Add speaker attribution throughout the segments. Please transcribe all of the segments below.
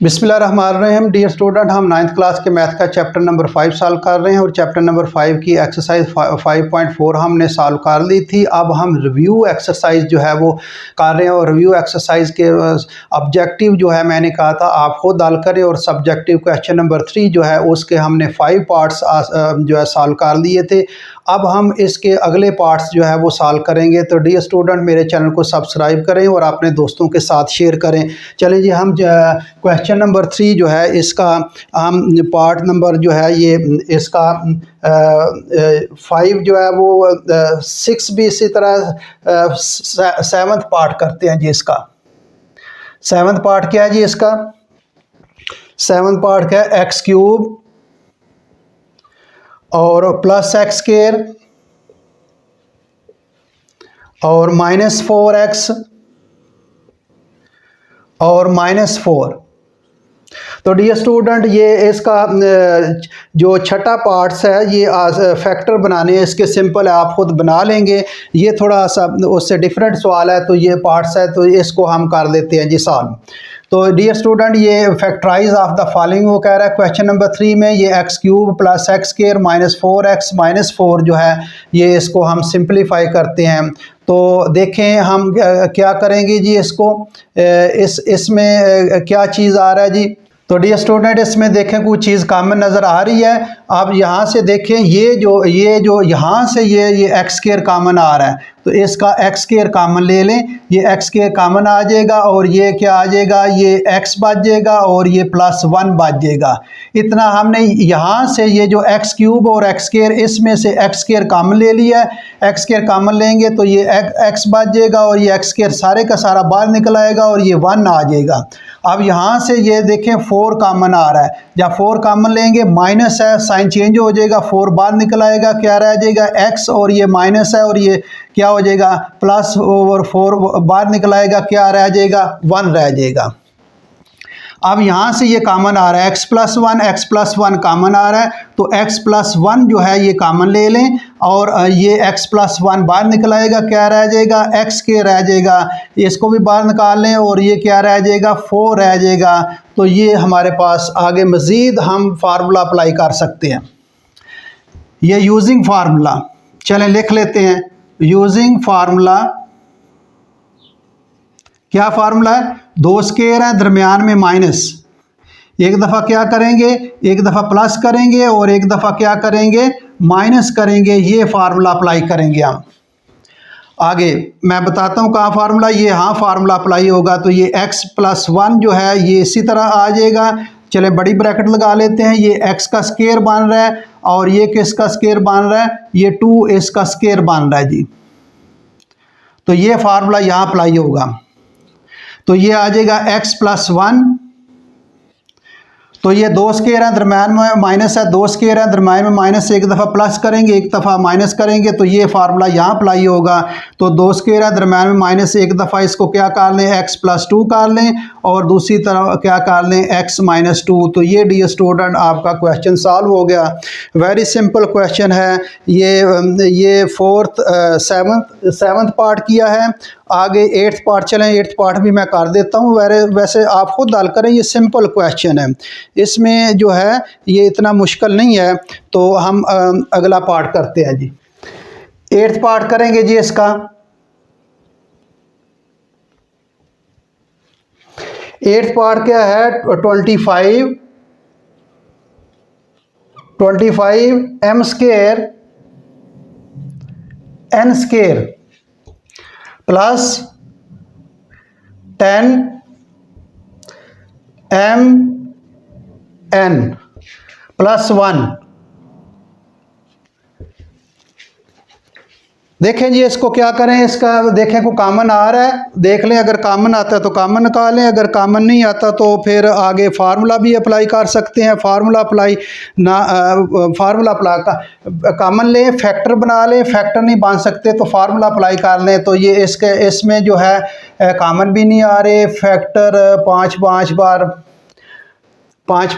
Speaker 1: बिस्मिल्लाहिर्रहमानिर्रहीम। Dear student, हम 9th class के मैथ का चैप्टर नंबर 5 सॉल्व कर रहे हैं और चैप्टर नंबर 5 की एक्सरसाइज 5.4 हमने सॉल्व कर ली थी। अब हम रिव्यू एक्सरसाइज जो है वो कर रहे हैं और रिव्यू एक्सरसाइज के ऑब्जेक्टिव जो है मैंने कहा था आप खुद हल करें और सब्जेक्टिव क्वेश्चन नंबर 3 जो है उसके हमने 5 पार्ट्स जो है सॉल्व कर लिए थे। अब हम इसके अगले पार्ट्स जो है वो सॉल्व करेंगे। तो डियर स्टूडेंट, मेरे चैनल को सब्सक्राइब करें और अपने दोस्तों के साथ शेयर करें। चलिए जी, हम क्वेश्चन नंबर 3 जो है इसका हम पार्ट नंबर जो है ये इसका 5 जो है वो 6 भी इसी तरह 7th पार्ट करते हैं जी। इसका 7th पार्ट क्या है जी? इसका 7th पार्ट क्या है? एक्स क्यूब और प्लस एक्स स्क्वायर और -4x और -4। तो डियर स्टूडेंट, ये इसका जो छठा पार्ट्स है ये फैक्टर बनाने हैं। इसके सिंपल है, आप खुद बना लेंगे। ये थोड़ा सा उससे डिफरेंट सवाल है, तो ये पार्ट्स है तो इसको हम कर लेते हैं जी सॉल्व। तो डियर स्टूडेंट, ये फैक्टराइज ऑफ द फॉलोइंग वो कह रहा है क्वेश्चन नंबर 3 में। ये x cube plus x square -4x -4 जो है ये इसको हम सिंप्लीफाई करते हैं। तो देखें हम क्या करेंगे जी इसको। इसमें क्या चीज़ आ रहा है जी? तो डियर स्टूडेंट, इसमें देखें कुछ चीज़ कॉमन नज़र आ रही है। आप यहाँ से देखें ये जो यहाँ से ये एक्स स्क्वायर कॉमन आ रहा है, तो इसका एक्स स्क्वायर कॉमन ले लें। ये एक्स स्क्वायर कॉमन आ जाएगा और ये क्या आ जाएगा? ये एक्स बच जाएगा और ये +1 बच जाएगा। इतना हमने यहाँ से ये जो एक्स क्यूब और एक्स स्क्वायर इसमें से एक्स स्क्वायर कॉमन ले लिया है। एक्स स्क्वायर कॉमन लेंगे तो ये एक्स बच जाएगा और ये एक्स स्क्वायर सारे का सारा बाहर निकल आएगा और ये 1 आ जाएगा। अब यहाँ से ये देखें 4 कॉमन आ रहा है। जब 4 कॉमन लेंगे माइनस है, साइन चेंज हो जाएगा, 4 बाहर निकल आएगा, क्या रह जाएगा? एक्स और ये माइनस है और ये क्या हो जाएगा? +4 बाहर निकल आएगा, क्या रह जाएगा? 1 रह जाएगा। अब यहाँ से ये कॉमन आ रहा है x+1 कॉमन आ रहा है, तो x+1 जो है ये कॉमन ले लें और ये x+1 बाहर निकल आएगा, क्या रह जाएगा? x के रह जाएगा। इसको भी बाहर निकाल लें और ये क्या रह जाएगा? 4 रह जाएगा। तो ये हमारे पास आगे मज़ीद हम फार्मूला अप्लाई कर सकते हैं। ये यूजिंग फार्मूला, चलें लिख लेते हैं। यूजिंग फार्मूला, क्या फार्मूला है? 2 स्क्वायर है, दरमियान में माइनस। एक दफ़ा क्या करेंगे? एक दफ़ा प्लस करेंगे और एक दफ़ा क्या करेंगे? माइनस करेंगे। ये फार्मूला अप्लाई करेंगे हम। आगे मैं बताता हूँ कहाँ फार्मूला, ये हाँ फार्मूला अप्लाई होगा। तो ये x+1 जो है ये इसी तरह आ जाएगा। चले बड़ी ब्रैकेट लगा लेते हैं। ये x का स्क्वायर बन रहा है और ये किसका स्क्वायर बन रहा है? ये 2 इसका स्क्वायर बन रहा है जी। तो ये फार्मूला यहाँ अप्लाई होगा। तो ये आ जाएगा x+1। तो ये 2 स्क्वायर है, दरम्यान में माइनस है, 2 स्क्वायर है, दरम्यान में माइनस। एक दफ़ा प्लस करेंगे, एक दफ़ा माइनस करेंगे, तो ये फार्मूला यहाँ अप्लाई होगा। तो 2 स्क्वायर है, दरम्यान में माइनस, एक दफ़ा इसको क्या कर लें? x+2 कर लें और दूसरी तरफ क्या कर लें? x-2। तो ये डियर स्टूडेंट आपका क्वेश्चन सॉल्व हो गया। वेरी सिंपल क्वेश्चन है। ये 4th 7th पार्ट किया है। आगे 8th पार्ट चलें। 8th पार्ट भी मैं कर देता हूँ। वैसे आप खुद हल करें, ये सिंपल क्वेश्चन है, इसमें जो है ये इतना मुश्किल नहीं है। तो हम अगला पार्ट करते हैं जी। 8th पार्ट करेंगे जी इसका। 8th पार्ट क्या है? 25 m square n square plus 10 m n +1। देखें जी इसको क्या करें। इसका देखें को कॉमन आ रहा है, देख लें। अगर कॉमन आता है तो कॉमन निकालें, अगर कॉमन नहीं आता तो फिर आगे फार्मूला भी अप्लाई कर सकते हैं। फार्मूला अप्लाई कॉमन लें, फैक्टर बना लें। फैक्टर नहीं बन सकते तो फार्मूला अप्लाई कर लें। तो ये इसमें जो है कॉमन भी नहीं आ रहे। फैक्टर 5 बार 5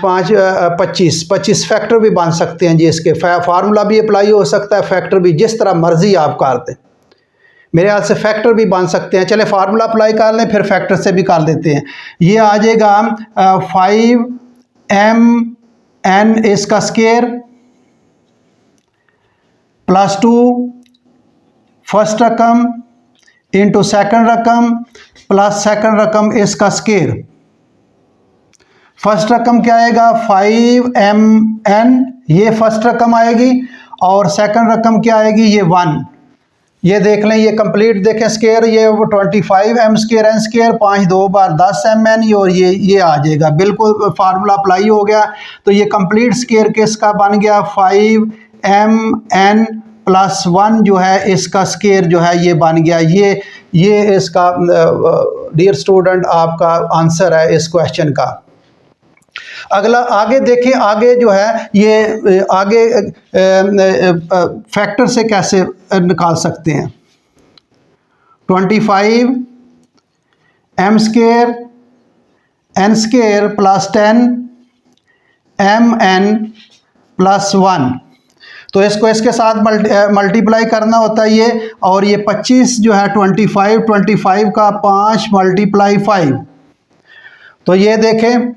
Speaker 1: 25 फैक्टर भी बन सकते हैं जी। इसके फार्मूला भी अप्लाई हो सकता है, फैक्टर भी, जिस तरह मर्जी आप कर दें। मेरे ख्याल से फैक्टर भी बन सकते हैं। चले फार्मूला अप्लाई कर लें, फिर फैक्टर से भी कर देते हैं। ये आ जाएगा 5mn इसका स्केयर प्लस 2 फर्स्ट रकम इंटू सेकंड रकम प्लस सेकंड रकम इसका स्केयर। फर्स्ट रकम क्या आएगा 5mn, ये फर्स्ट रकम आएगी, और सेकंड रकम क्या आएगी ये 1। ये देख लें, ये कंप्लीट देखें स्केयर, ये 25m स्केयर एन स्केयर 5 2 बार 10mn, और ये आ जाएगा, बिल्कुल फार्मूला अप्लाई हो गया। तो ये कंप्लीट स्केयर किसका बन गया 5mn प्लस 1 जो है इसका स्केयर जो है ये बन गया। ये इसका डियर स्टूडेंट आपका आंसर है इस क्वेश्चन का। अगला आगे देखें, आगे जो है ये आगे फैक्टर से कैसे निकाल सकते हैं। 25m square n square plus 10mn plus 1, तो इसको इसके साथ मल्टीप्लाई करना होता है ये, और ये 25 जो है 25 का 5 मल्टीप्लाई 5। तो ये देखें,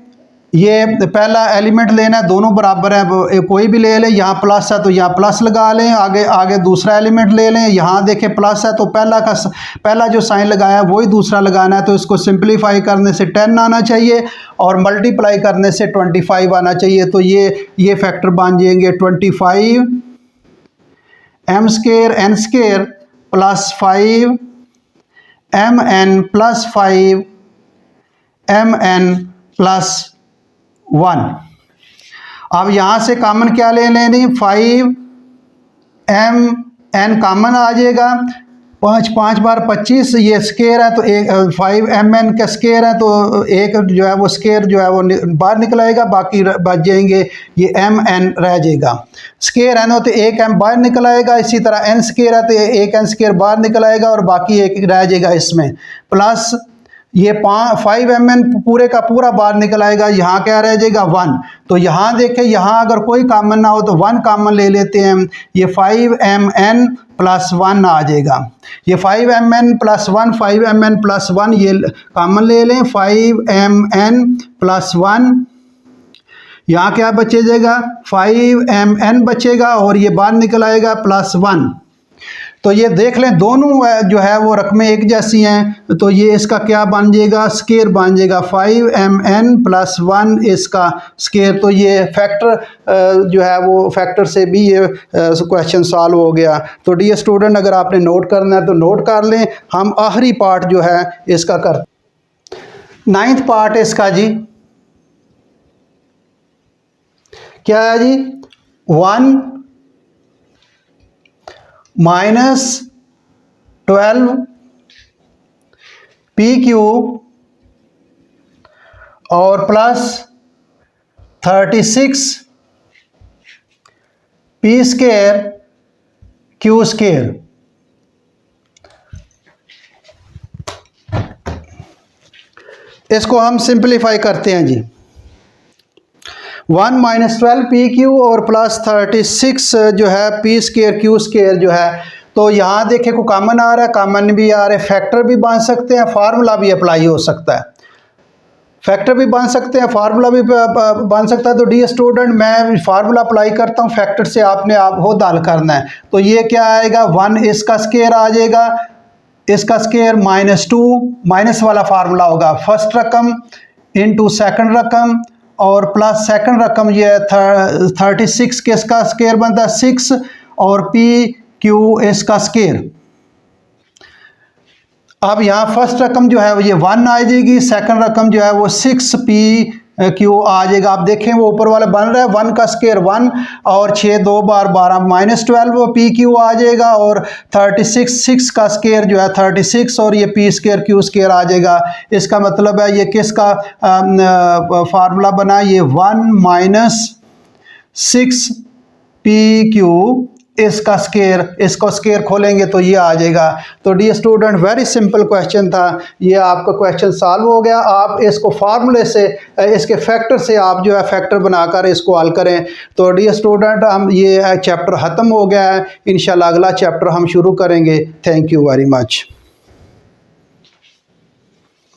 Speaker 1: ये पहला एलिमेंट लेना है, दोनों बराबर है, कोई भी ले लें, यहाँ प्लस है तो यहाँ प्लस लगा लें, आगे दूसरा एलिमेंट ले लें, यहाँ देखें प्लस है तो पहला जो साइन लगाया है वही दूसरा लगाना है। तो इसको सिंप्लीफाई करने से 10 आना चाहिए और मल्टीप्लाई करने से 25 आना चाहिए। तो ये फैक्टर बन जाएंगे 25m square n square plus 5mn plus 5mn plus 1। अब यहाँ से कॉमन क्या ले लेनी 5mn कॉमन आ जाएगा, 5 बार 25 ये स्केयर है तो 5mn का स्केयर है तो एक जो है वो स्केयर जो है वो बाहर निकल आएगा, बाकी बच जाएंगे ये mn रह जाएगा। स्केयर है ना तो एक m बाहर निकल आएगा, इसी तरह n स्केयर है तो एक n स्केयर बाहर निकल आएगा और बाकी एक रह जाएगा इसमें, प्लस ये 5mn पूरे का पूरा बाहर निकल आएगा, यहाँ क्या रह जाएगा 1। तो यहाँ देखें, यहाँ अगर कोई कॉमन ना हो तो 1 कॉमन ले लेते हैं, ये 5mn प्लस 1 आ जाएगा। ये 5mn प्लस 1 5mn प्लस 1 ये कॉमन ले लें, 5mn प्लस 1, यहाँ क्या बचे जाएगा 5mn बचेगा और ये बाहर निकल आएगा प्लस 1। तो ये देख लें दोनों जो है वो रकमें एक जैसी हैं, तो ये इसका क्या बन जाएगा स्केयर बन जाएगा 5mn प्लस 1 इसका स्केयर। तो ये फैक्टर जो है वो फैक्टर से भी ये क्वेश्चन सॉल्व हो गया। तो डियर स्टूडेंट अगर आपने नोट करना है तो नोट कर लें। हम आखिरी पार्ट जो है इसका कर 9th पार्ट इसका जी क्या है जी 1 माइनस 12 PQ और plus 36 P square Q square. इसको हम सिंप्लीफाई करते हैं जी, 1 माइनस 12 PQ और प्लस 36 जो है P स्केयर Q स्केयर जो है। तो यहाँ देखें को कॉमन आ रहा है, कॉमन भी आ रहा है, फैक्टर भी बन सकते हैं, फार्मूला भी अप्लाई हो सकता है, फैक्टर भी बन सकते हैं, फार्मूला भी बन सकता है। तो डियर स्टूडेंट मैं फार्मूला अप्लाई करता हूँ, फैक्टर से आपने खुद हल करना है। तो ये क्या आएगा 1 इसका स्केयर आ जाएगा, इसका स्केयर -2 माइनस वाला फार्मूला होगा, फर्स्ट रकम इंटू सेकंड रकम और प्लस सेकंड रकम ये 36 के इसका स्केयर बनता है 6 और PQ इसका स्केयर। अब यहाँ फर्स्ट रकम जो है वो ये 1 आ जाएगी, सेकंड रकम जो है वो 6PQ आ जाएगा। आप देखें वो ऊपर वाला बन रहा है 1 का स्केयर 1 और 6 2 बार 12 -12 वो PQ आ जाएगा और 36 6 का स्केयर जो है 36 और ये P स्केयर Q स्केयर आ जाएगा। इसका मतलब है ये किसका फार्मूला बना, ये 1 माइनस 6PQ इसका स्केयर, इसको स्केयर खोलेंगे तो ये आ जाएगा। तो dear student very simple question था, ये आपका क्वेश्चन सॉल्व हो गया। आप इसको फार्मूले से, इसके फैक्टर से आप जो है फैक्टर बनाकर इसको हल करें। तो डियर स्टूडेंट हम ये चैप्टर ख़त्म हो गया है, इंशाल्लाह अगला चैप्टर हम शुरू करेंगे। Thank you very much.